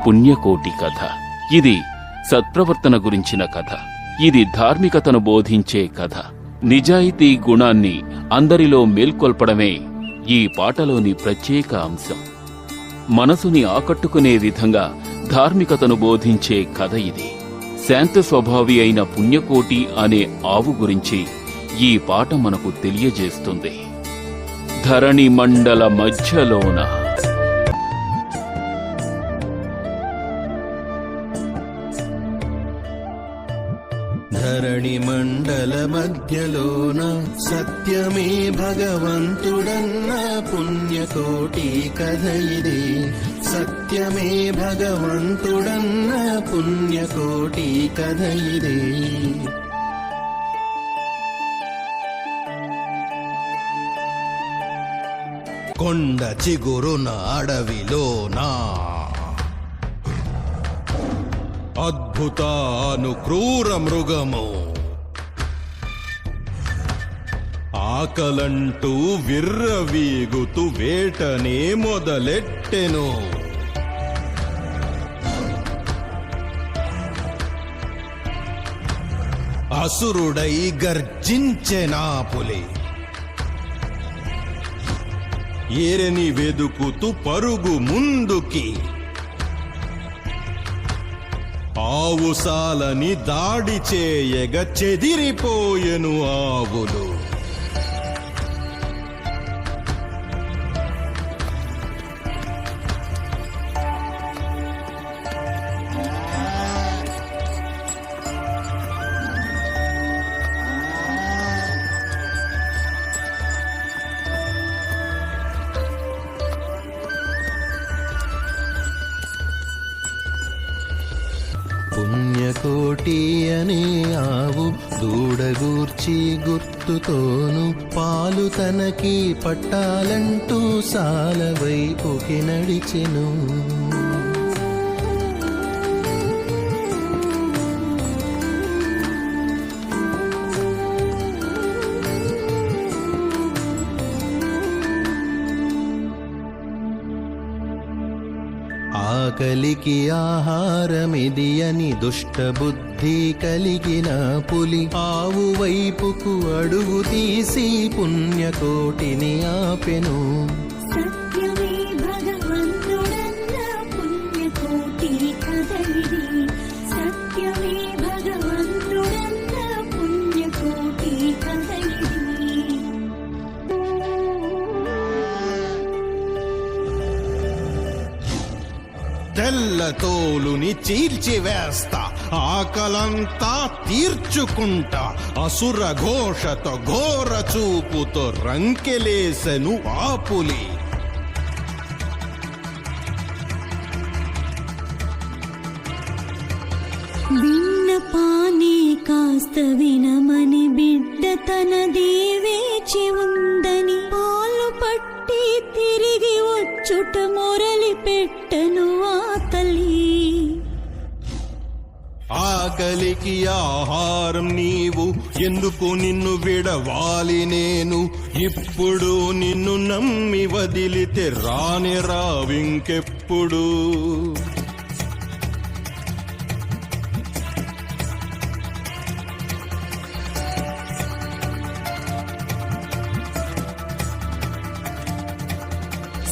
పుణ్యకోటి కథ. ఇది సత్ప్రవర్తన గురించిన కథ. ఇది ధార్మికతను బోధించే కథ. నిజాయితీ గుణాన్ని అందరిలో మేల్కొల్పడమే ఈ పాటలోని ప్రత్యేక అంశం. మనసుని ఆకట్టుకునే విధంగా ధార్మికతను బోధించే కథ ఇది. శాంత స్వభావి అయిన పుణ్యకోటి అనే ఆవు గురించి ఈ పాట మనకు తెలియజేస్తుంది. ధరణి మండల మధ్యలోన ధరణి మండల మధ్యలోన సత్యమే భగవంతుడన్న పుణ్యకోటి కథ ఇది. సత్యమే భగవంతుడన్న పుణ్యకోటి కథ ఇది. కొండ చిగురున అడవిలోనా అద్భుతాను క్రూర మృగము ఆకలంటూ విర్రవీగుతూ వేటనే మొదలెట్టెను. అసురుడై గర్జించెనా పులి ఏరని వెదుకుతూ పరుగు ముందుకి ఆవుసాలని దాడి చేయగ చెదిరిపోయెను ఆవులు. పుణ్యకోటి అనే ఆవు దూడగూర్చి గుర్తుతోను పాలు తనకి పట్టాలంటూ సాల వైపుకి నడిచెను. ఆకలికి ఆహారమిది అని దుష్టబుద్ధి కలిగిన పులి ఆవు వైపుకు అడుగు తీసి పుణ్యకోటిని ఆపెను. సత్యమే భగవంతుడన్న పుణ్యకోటి కథ ఇది. సత్యమే భగవంతుడన్న పుణ్యకోటి కథ ఇది. తెల్ల తోలుని చీల్చివేస్తా ఆకలంతా తీర్చుకుంటా అసుర ఘోషతో ఘోర చూపుతో రంకెలేసెను ఆ పులి. విన్నపానే కాస్త వినమని బిడ్డ తనది వేచి ఉందని పాలు పట్టి తిరిగి వచ్చుట మొరలి పెట్టను ఆ తల్లి. ఆకలికి ఆహారం నీవు ఎందుకు నిన్ను విడవాలి నేను ఇప్పుడు నిన్ను నమ్మి వదిలితే రాని రావింకెప్పుడు.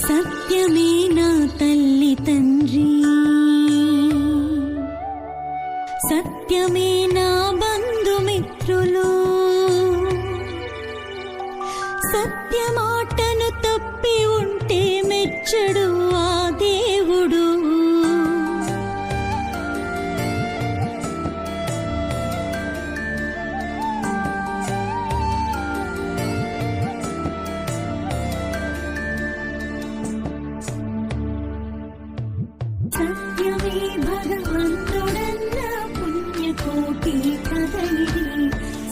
సత్యమే నా తల్లి తండ్రి, సత్యమే నా బంధుమిత్రులు, సత్యమాటను తప్పి ఉంటే మెచ్చడు ఆ దేవుడు. సత్యమే భగవంతుడన్న పుణ్యకోటి కథ ఇది.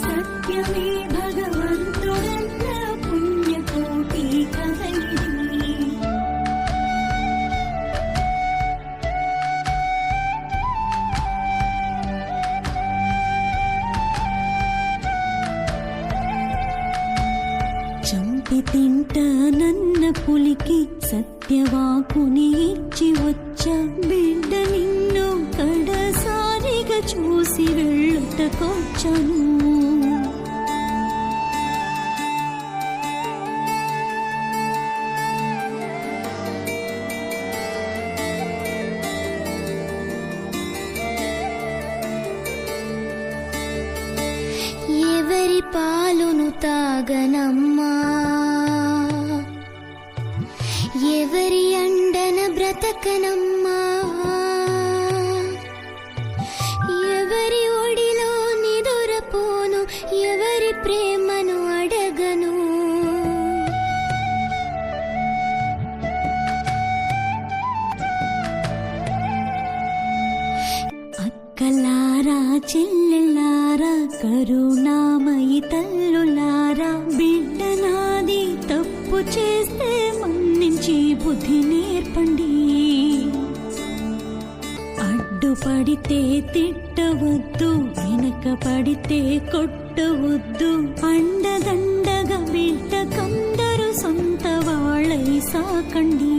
సత్యమే భగవంతుడన్న పుణ్యకోటి కథ ఇది. చంపి తింటే బిడ్డ నన్న పులికి సత్యవాకుని ఇచ్చి వచ్చా బిడ్డ నిన్ను కడసారిగా చూసి వెళ్ళుటకొచ్చాను ఎవరి పాలును తాగనమ్మా ఎవరి అండన బ్రతకనమ్మా ఎవరి ఒడిలో నిదురపోను ఎవరి ప్రేమను అడగను అక్కలారా చెల్లెల్లారా కరుణామయి తల్లులారా బిడ్డ నాది తప్పు చేస్తే మన్నించి బుద్ధి నేర్పండి అడ్డుపడితే తిట్టవద్దు వెనక పడితే కొట్టవద్దు అండదండగా బిడ్డకందరూ సొంత వాళ్ళై సాకండి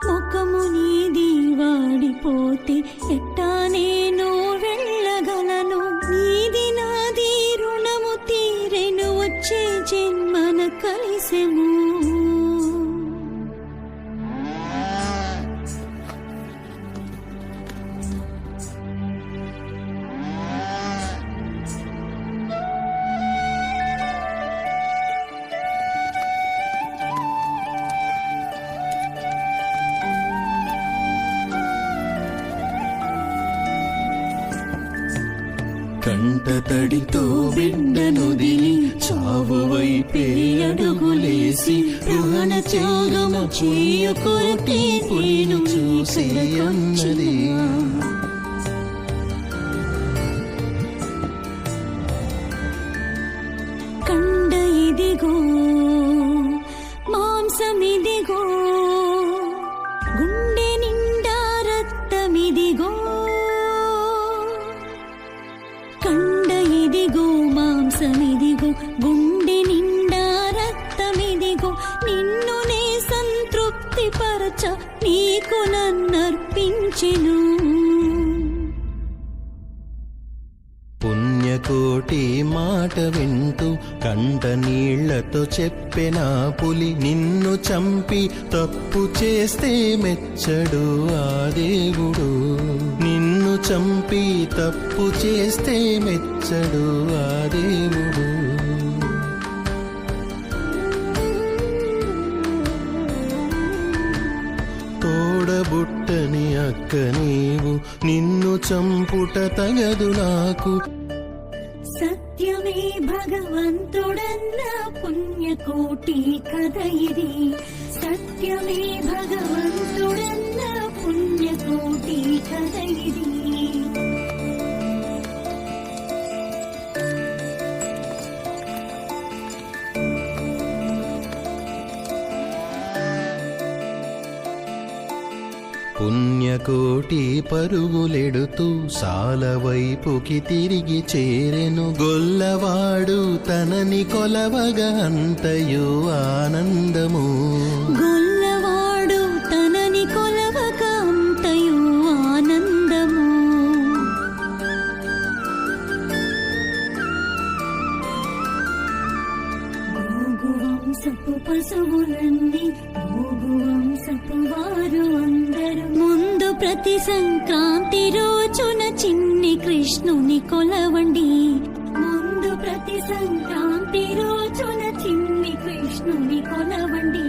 ముఖము నీది వాడిపోతే ఎట్టా నేను వెళ్ళగలను నీది నాది రుణము తీరెను వచ్చే జన్మన కలిసెము కంటతడితో బిడ్డనుదిలి చావు వైపే అడుగులేసి ప్రాణ త్యాగము చేయకోటి పులిను చూసి అన్నది కండ ఇదిగో మాంసమిదిగో గుండె నిండా రక్తమిదిగో కండ ఇదిగో మాంసమిదిగో గుండె నిండా రక్తమిదిగో నిన్ను నే సంతృప్తి పరచ నీకు నన్నర్పించెను పుణ్యకోటి మాట వింటూ కంట నీళ్లతో చెప్పిన పులి నిన్ను చంపి తప్పు చేస్తే మెచ్చడు ఆ దేవుడు నిన్ను చంపి తప్పు చేస్తే మెచ్చడు ఆ దేవుడు తోడబుట్టని అక్క నీవు నిన్ను చంపుట తగదు నాకు సత్యమే భగవంతుడన్న పుణ్యకోటి కథ ఇది సత్యమే భగవంతుడన్న పుణ్యకోటి కథ ఇది పుణ్యకోటి పరుగులెడుతూ సాల వైపుకి తిరిగి చేరెను గొల్లవాడు తనని కొలవగా అంతయు ఆనందము గొల్లవాడు తనని కొలవక అంతయు ఆనందము గోగు వంశపు పశువులన్నీ గోగు వంశపు వారు అందరూ ముందు ప్రతి సంక్రాంతి రోజున చిన్ని కృష్ణుని కొలవండి ముందు ప్రతి సంక్రాంతి రోజున చిన్ని కృష్ణుని కొలవండి